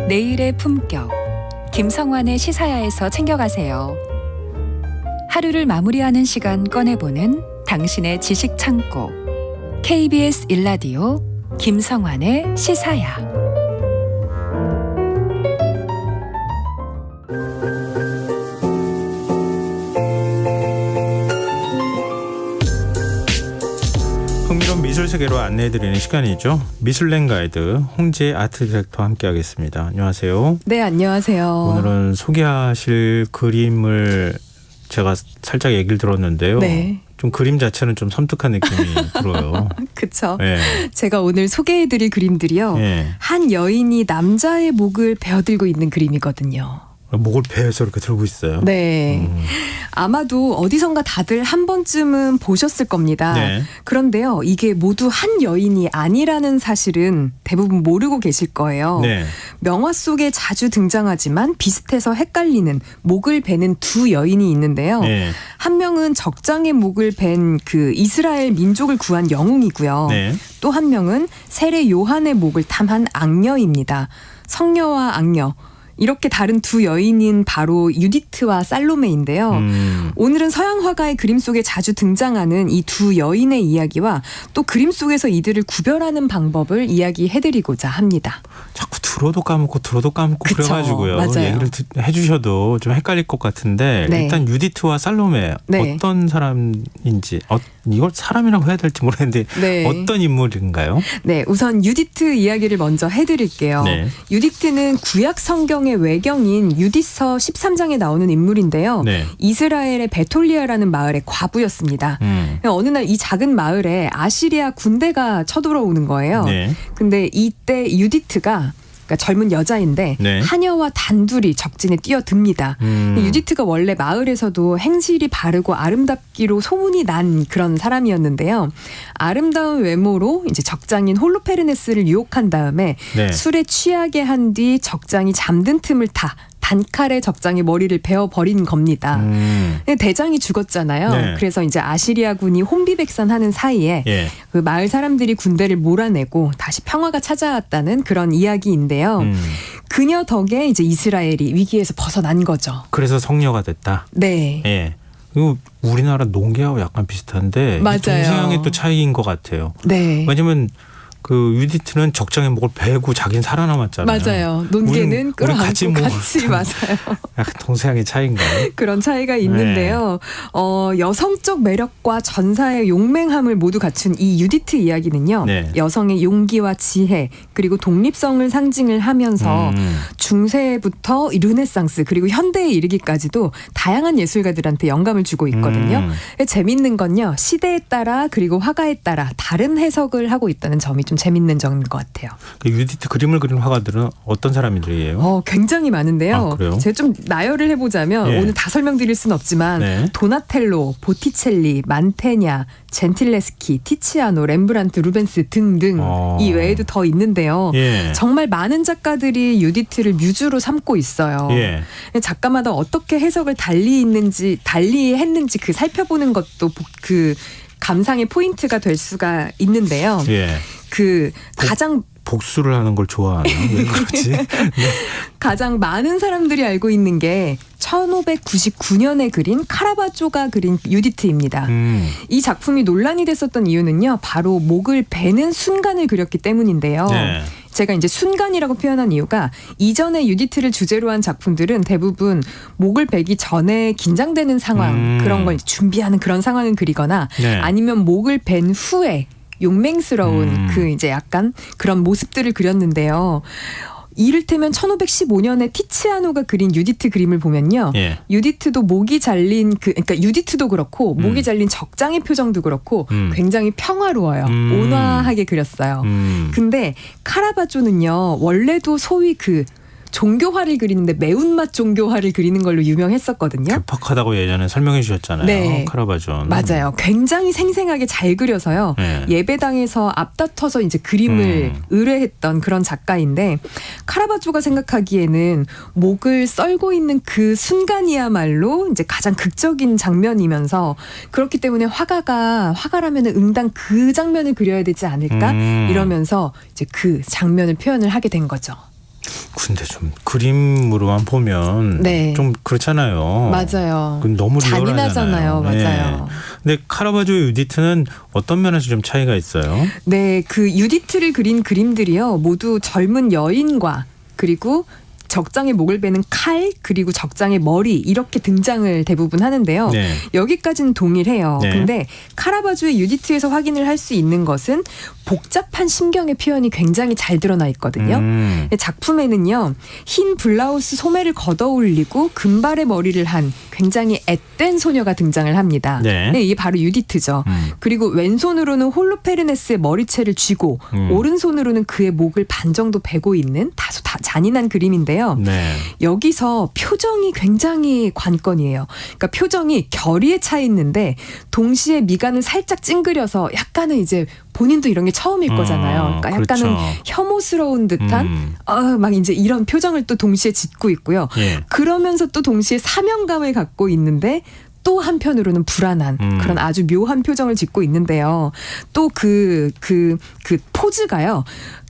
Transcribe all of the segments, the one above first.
내일의 품격, 김성환의 시사야에서 챙겨가세요. 하루를 마무리하는 시간 꺼내보는 당신의 지식 창고, KBS 1라디오 김성환의 시사야. 흥미로운 미술 세계로 안내해드리는 시간이죠. 미술랭 가이드 홍지혜 아트 디렉터와 함께하겠습니다. 안녕하세요. 네, 안녕하세요. 오늘은 소개하실 그림을 제가 살짝 얘기를 들었는데요. 네. 좀 그림 자체는 좀 섬뜩한 느낌이 들어요. 그렇죠. 네. 제가 오늘 소개해드릴 그림들이요. 네. 한 여인이 남자의 목을 베어들고 있는 그림이거든요. 목을 베어서 이렇게 들고 있어요. 네. 아마도 어디선가 다들 한 번쯤은 보셨을 겁니다. 네. 그런데요, 이게 모두 한 여인이 아니라는 사실은 대부분 모르고 계실 거예요. 네. 명화 속에 자주 등장하지만 비슷해서 헷갈리는 목을 베는 두 여인이 있는데요. 네. 한 명은 적장의 목을 벤 그 이스라엘 민족을 구한 영웅이고요. 네. 또 한 명은 세례 요한의 목을 탐한 악녀입니다. 성녀와 악녀. 이렇게 다른 두 여인인 바로 유디트와 살로메인데요. 오늘은 서양 화가의 그림 속에 자주 등장하는 이 두 여인의 이야기와 또 그림 속에서 이들을 구별하는 방법을 이야기해드리고자 합니다. 자꾸 들어도 까먹고 그쵸, 그래가지고요. 맞아요. 얘기를 해주셔도 좀 헷갈릴 것 같은데 네. 일단 유디트와 살로메 네. 어떤 사람인지 이걸 사람이라고 해야 될지 모르겠는데 네. 어떤 인물인가요? 네, 우선 유디트 이야기를 먼저 해드릴게요. 네. 유디트는 구약 성경의 외경인 유디서 13장에 나오는 인물인데요. 네. 이스라엘의 베톨리아라는 마을의 과부였습니다. 어느 날 이 작은 마을에 아시리아 군대가 쳐들어오는 거예요. 네. 근데 이때 유디트가 그러니까 젊은 여자인데 네. 하녀와 단둘이 적진에 뛰어듭니다. 유디트가 원래 마을에서도 행실이 바르고 아름답기로 소문이 난 그런 사람이었는데요. 아름다운 외모로 이제 적장인 홀로페르네스를 유혹한 다음에 네. 술에 취하게 한 뒤 적장이 잠든 틈을 타 단칼에 적장의 머리를 베어버린 겁니다. 대장이 죽었잖아요. 네. 그래서 이제 아시리아군이 혼비백산하는 사이에 예. 그 마을 사람들이 군대를 몰아내고 다시 평화가 찾아왔다는 그런 이야기인데요. 그녀 덕에 이제 이스라엘이 위기에서 벗어난 거죠. 그래서 성녀가 됐다. 네. 예. 이거 우리나라 농계하고 약간 비슷한데 맞아요. 동서양의 또 차이인 것 같아요. 네. 왜냐면 그 유디트는 적장의 목을 베고 자기는 살아남았잖아요. 맞아요. 논개는 우린 같이 끌어안고 뭐 같이 맞아요. 약간 동서양의 차이인가요? 그런 차이가 있는데요. 여성적 매력과 전사의 용맹함을 모두 갖춘 이 유디트 이야기는요. 네. 여성의 용기와 지혜 그리고 독립성을 상징을 하면서 중세부터 르네상스 그리고 현대에 이르기까지도 다양한 예술가들한테 영감을 주고 있거든요. 재밌는 건요. 시대에 따라 그리고 화가에 따라 다른 해석을 하고 있다는 점이 좀 재밌는 점인 것 같아요. 그 유디트 그림을 그린 화가들은 어떤 사람들이에요? 굉장히 많은데요. 아, 그래요? 제가 좀 나열을 해보자면 예. 오늘 다 설명드릴 수는 없지만 네. 도나텔로, 보티첼리, 만테냐, 젠틸레스키, 티치아노, 렘브란트, 루벤스 등등 이 외에도 더 있는데요. 예. 정말 많은 작가들이 유디트를 뮤즈로 삼고 있어요. 예. 작가마다 어떻게 해석을 달리 했는지 그 살펴보는 것도 그 감상의 포인트가 될 수가 있는데요. 예. 그 가장 복수를 하는 걸 좋아하나? 왜 그러지? 네. 가장 많은 사람들이 알고 있는 게 1599년에 그린 카라바조가 그린 유디트입니다. 이 작품이 논란이 됐었던 이유는요. 바로 목을 베는 순간을 그렸기 때문인데요. 네. 제가 이제 순간이라고 표현한 이유가 이전에 유디트를 주제로 한 작품들은 대부분 목을 베기 전에 긴장되는 상황 그런 걸 준비하는 그런 상황을 그리거나 네. 아니면 목을 벤 후에 용맹스러운 그 이제 약간 그런 모습들을 그렸는데요. 이를테면 1515년에 티치아노가 그린 유디트 그림을 보면요. 예. 유디트도 목이 잘린 그러니까 유디트도 그렇고 목이 잘린 적장의 표정도 그렇고 굉장히 평화로워요. 온화하게 그렸어요. 근데 카라바조는요. 원래도 소위 그 종교화를 그리는데 매운맛 종교화를 그리는 걸로 유명했었거든요. 괴팍하다고 예전에 설명해 주셨잖아요. 네. 카라바존. 맞아요. 굉장히 생생하게 잘 그려서요. 네. 예배당에서 앞다퉈서 이제 그림을 의뢰했던 그런 작가인데 카라바조가 생각하기에는 목을 썰고 있는 그 순간이야말로 이제 가장 극적인 장면이면서 그렇기 때문에 화가라면은 응당 그 장면을 그려야 되지 않을까 이러면서 이제 그 장면을 표현을 하게 된 거죠. 근데 좀 그림으로만 보면 네. 좀 그렇잖아요. 맞아요. 그건 너무 잔인하잖아요. 리얼하잖아요. 맞아요. 근데 카라바조의 유디트는 어떤 면에서 좀 차이가 있어요? 네, 그 유디트를 그린 그림들이요. 모두 젊은 여인과 그리고 적장에 목을 베는 칼 그리고 적장의 머리 이렇게 등장을 대부분 하는데요. 네. 여기까지는 동일해요. 네. 근데 카라바조의 유디트에서 확인을 할 수 있는 것은 복잡한 심경의 표현이 굉장히 잘 드러나 있거든요. 작품에는요. 흰 블라우스 소매를 걷어올리고 금발의 머리를 한 굉장히 앳된 소녀가 등장을 합니다. 네. 이게 바로 유디트죠. 그리고 왼손으로는 홀로페르네스의 머리채를 쥐고 오른손으로는 그의 목을 반 정도 베고 있는 다소 잔인한 그림인데요. 네. 여기서 표정이 굉장히 관건이에요. 그러니까 표정이 결의에 차 있는데 동시에 미간을 살짝 찡그려서 약간은 이제 본인도 이런 게 처음일 거잖아요. 그러니까 약간은 그렇죠. 혐오스러운 듯한 막 이제 이런 표정을 또 동시에 짓고 있고요. 예. 그러면서 또 동시에 사명감을 갖고 있는데 또 한편으로는 불안한 그런 아주 묘한 표정을 짓고 있는데요. 또 그 포즈가요.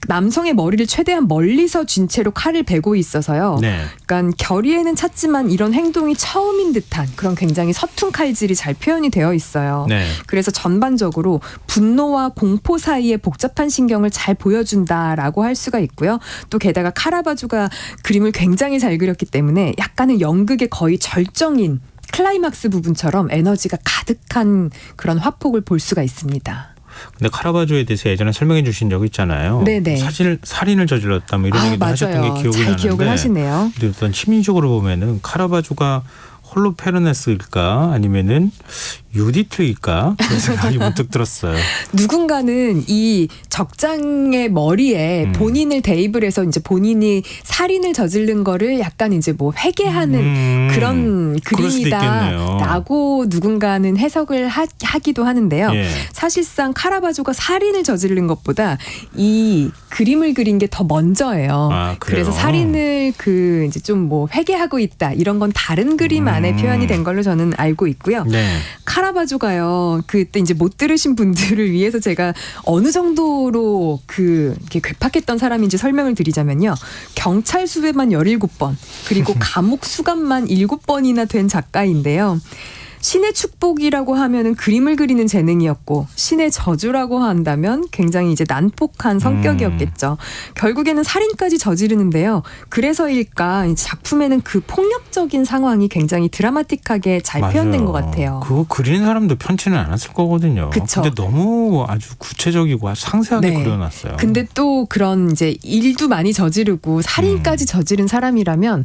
남성의 머리를 최대한 멀리서 쥔 채로 칼을 베고 있어서요. 네. 그러니까 결의에는 찼지만 이런 행동이 처음인 듯한 그런 굉장히 서툰 칼질이 잘 표현이 되어 있어요. 네. 그래서 전반적으로 분노와 공포 사이의 복잡한 신경을 잘 보여준다라고 할 수가 있고요. 또 게다가 카라바조가 그림을 굉장히 잘 그렸기 때문에 약간은 연극의 거의 절정인 클라이막스 부분처럼 에너지가 가득한 그런 화폭을 볼 수가 있습니다. 근데 카라바조에 대해서 예전에 설명해 주신 적 있잖아요. 네네. 살인을 저질렀다 뭐 이런 얘기도 하셨던 게 기억이 잘 나는데. 기억을 하시네요. 근데 어떤 심리적으로 보면은 카라바조가 홀로페르네스일까 아니면은 유디트일까 그런 생각이 문득 들었어요. 누군가는 이 적장의 머리에 본인을 대입을 해서 이제 본인이 살인을 저지른 거를 약간 이제 뭐 회개하는 그런 그럴 수도 있겠네요. 그림이다라고 누군가는 해석을 하기도 하는데요. 예. 사실상 카라바조가 살인을 저지른 것보다 이 그림을 그린 게 더 먼저예요. 아, 그래요? 그래서 살인을 그 이제 좀 뭐 회개하고 있다 이런 건 다른 그림 안에 표현이 된 걸로 저는 알고 있고요. 네. 카라바조가요. 그때 이제 못 들으신 분들을 위해서 제가 어느 정도로 이렇게 괴팍했던 사람인지 설명을 드리자면요. 경찰 수배만 17번, 그리고 감옥 수감만 7번이나 된 작가인데요. 신의 축복이라고 하면은 그림을 그리는 재능이었고 신의 저주라고 한다면 굉장히 이제 난폭한 성격이었겠죠. 결국에는 살인까지 저지르는데요. 그래서일까 작품에는 그 폭력적인 상황이 굉장히 드라마틱하게 잘 표현된 것 같아요. 그거 그리는 사람도 편치는 않았을 거거든요. 그쵸. 근데 너무 아주 구체적이고 아주 상세하게 네. 그려놨어요. 근데 또 그런 이제 일도 많이 저지르고 살인까지 저지른 사람이라면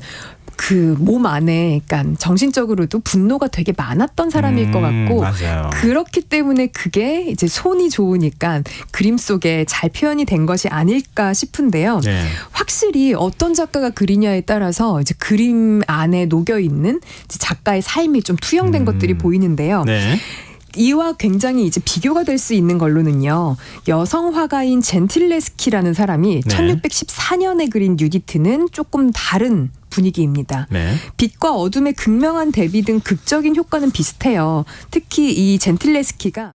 그 몸 안에 그러니까 정신적으로도 분노가 되게 많았던 사람일 것 같고 맞아요. 그렇기 때문에 그게 이제 손이 좋으니까 그림 속에 잘 표현이 된 것이 아닐까 싶은데요. 네. 확실히 어떤 작가가 그리냐에 따라서 이제 그림 안에 녹여 있는 작가의 삶이 좀 투영된 것들이 보이는데요. 네. 이와 굉장히 이제 비교가 될 수 있는 걸로는요. 여성 화가인 젠틸레스키라는 사람이 네. 1614년에 그린 유디트는 조금 다른 분위기입니다. 네. 빛과 어둠의 극명한 대비 등 극적인 효과는 비슷해요. 특히 이 젠틸레스키가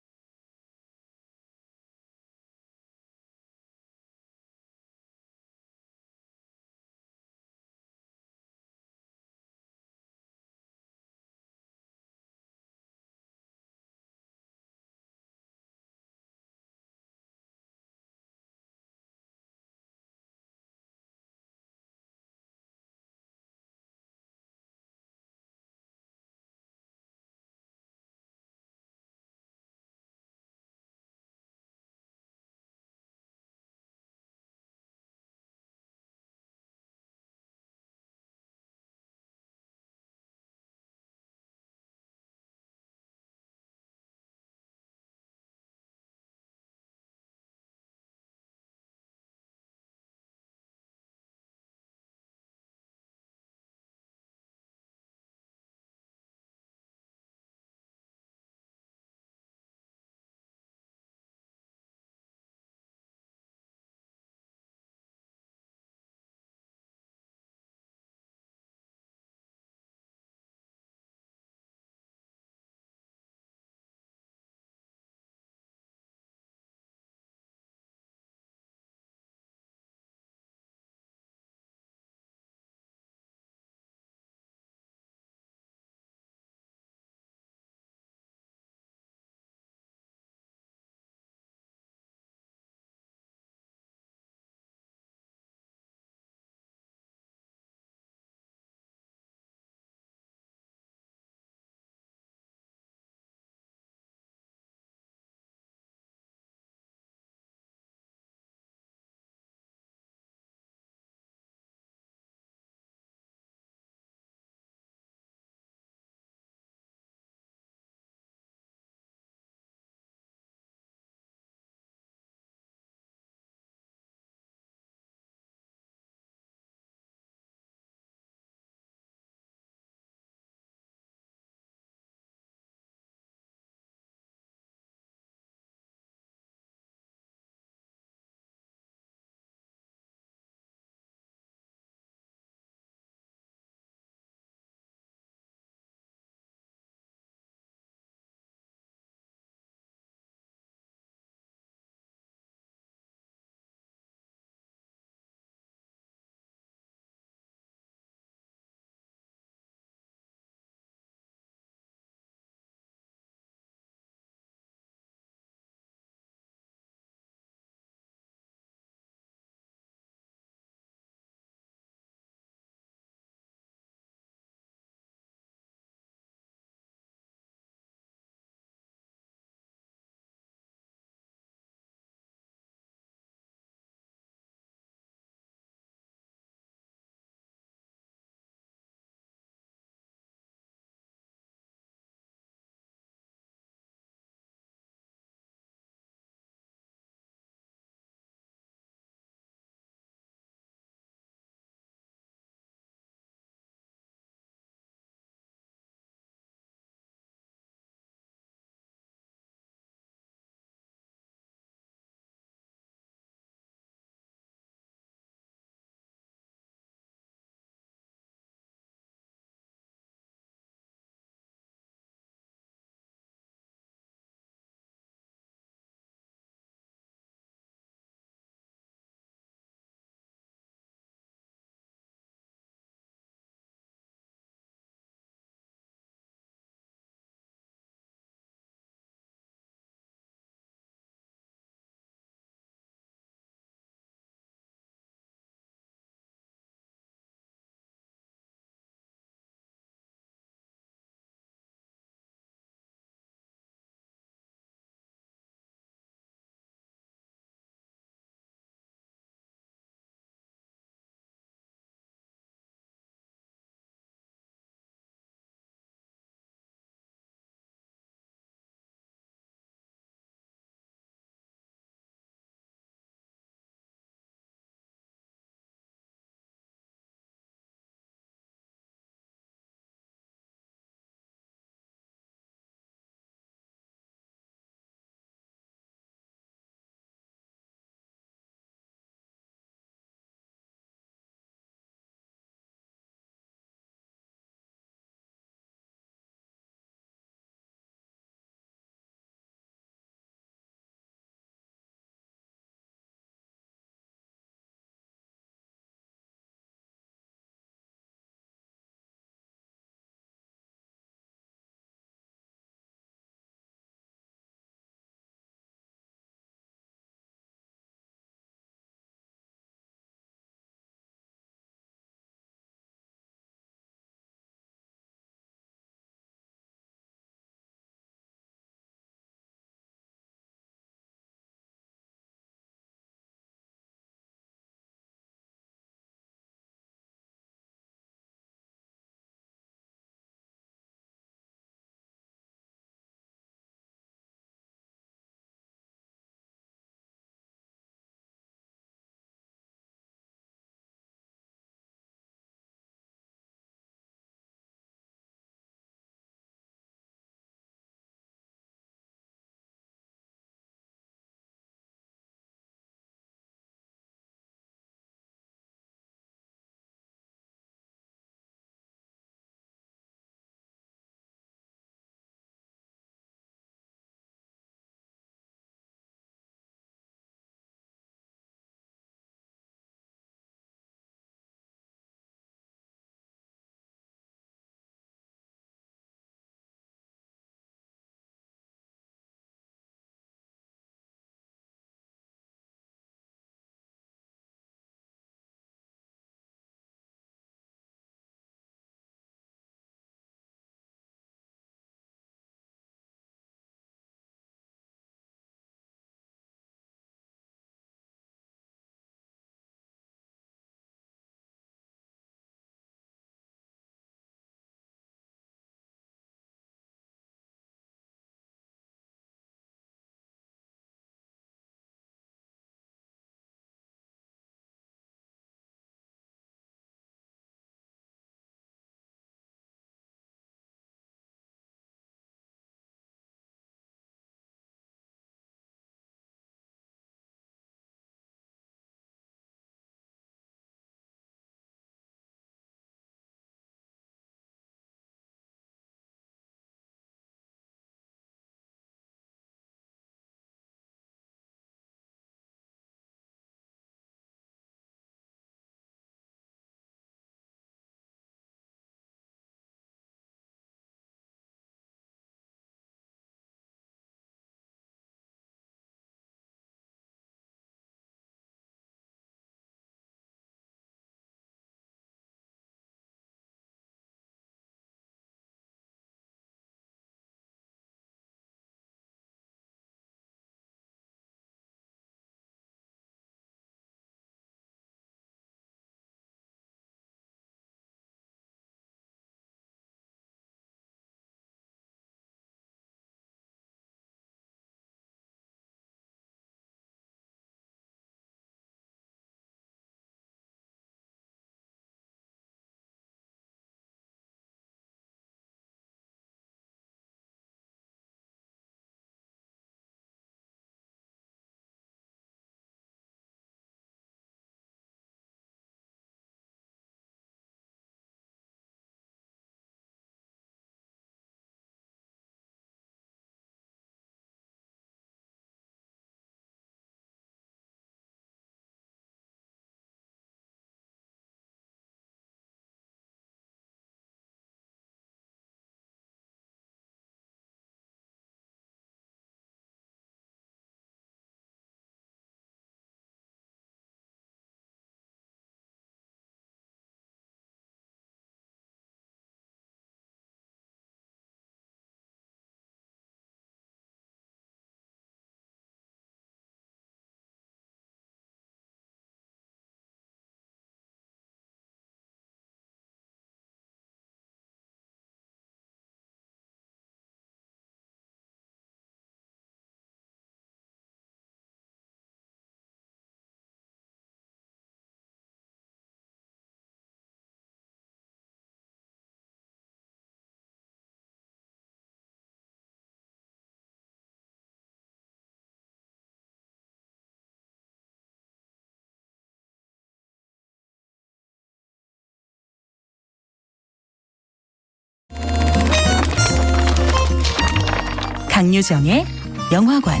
강유정의 영화관,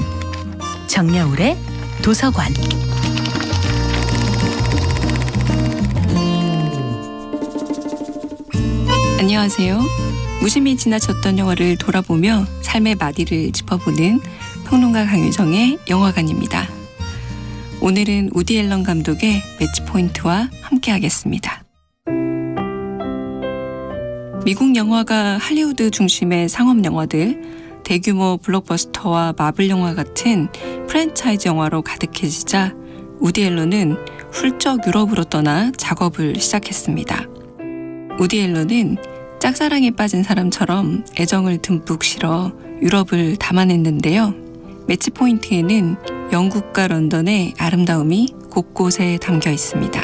정여울의 도서관. 안녕하세요. 무심히 지나쳤던 영화를 돌아보며 삶의 마디를 짚어보는 평론가 강유정의 영화관입니다. 오늘은 우디 앨런 감독의 매치포인트와 함께하겠습니다. 미국 영화가 할리우드 중심의 상업 영화들, 대규모 블록버스터와 마블 영화 같은 프랜차이즈 영화로 가득해지자 우디 앨런은 훌쩍 유럽으로 떠나 작업을 시작했습니다. 우디 앨런은 짝사랑에 빠진 사람처럼 애정을 듬뿍 실어 유럽을 담아냈는데요. 매치포인트에는 영국과 런던의 아름다움이 곳곳에 담겨 있습니다.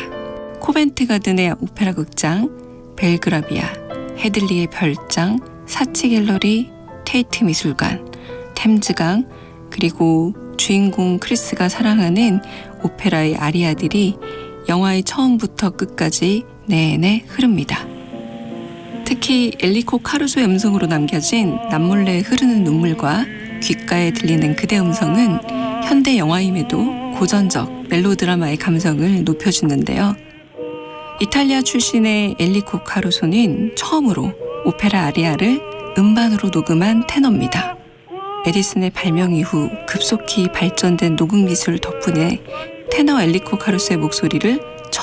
코벤트 가든의 오페라 극장, 벨그라비아, 헤들리의 별장, 사치 갤러리, 테이트 미술관, 템즈강, 그리고 주인공 크리스가 사랑하는 오페라의 아리아들이 영화의 처음부터 끝까지 내내 흐릅니다. 특히 엘리코 카루소의 음성으로 남겨진 남몰래 흐르는 눈물과 귓가에 들리는 그대 음성은 현대 영화임에도 고전적 멜로드라마의 감성을 높여주는데요. 이탈리아 출신의 엘리코 카루소는 처음으로 오페라 아리아를 음반으로 녹음한 테너입니다. 에디슨의 발명 이후 급속히 발전된 녹음 기술 덕분에 테너 엘리코 카루소의 목소리를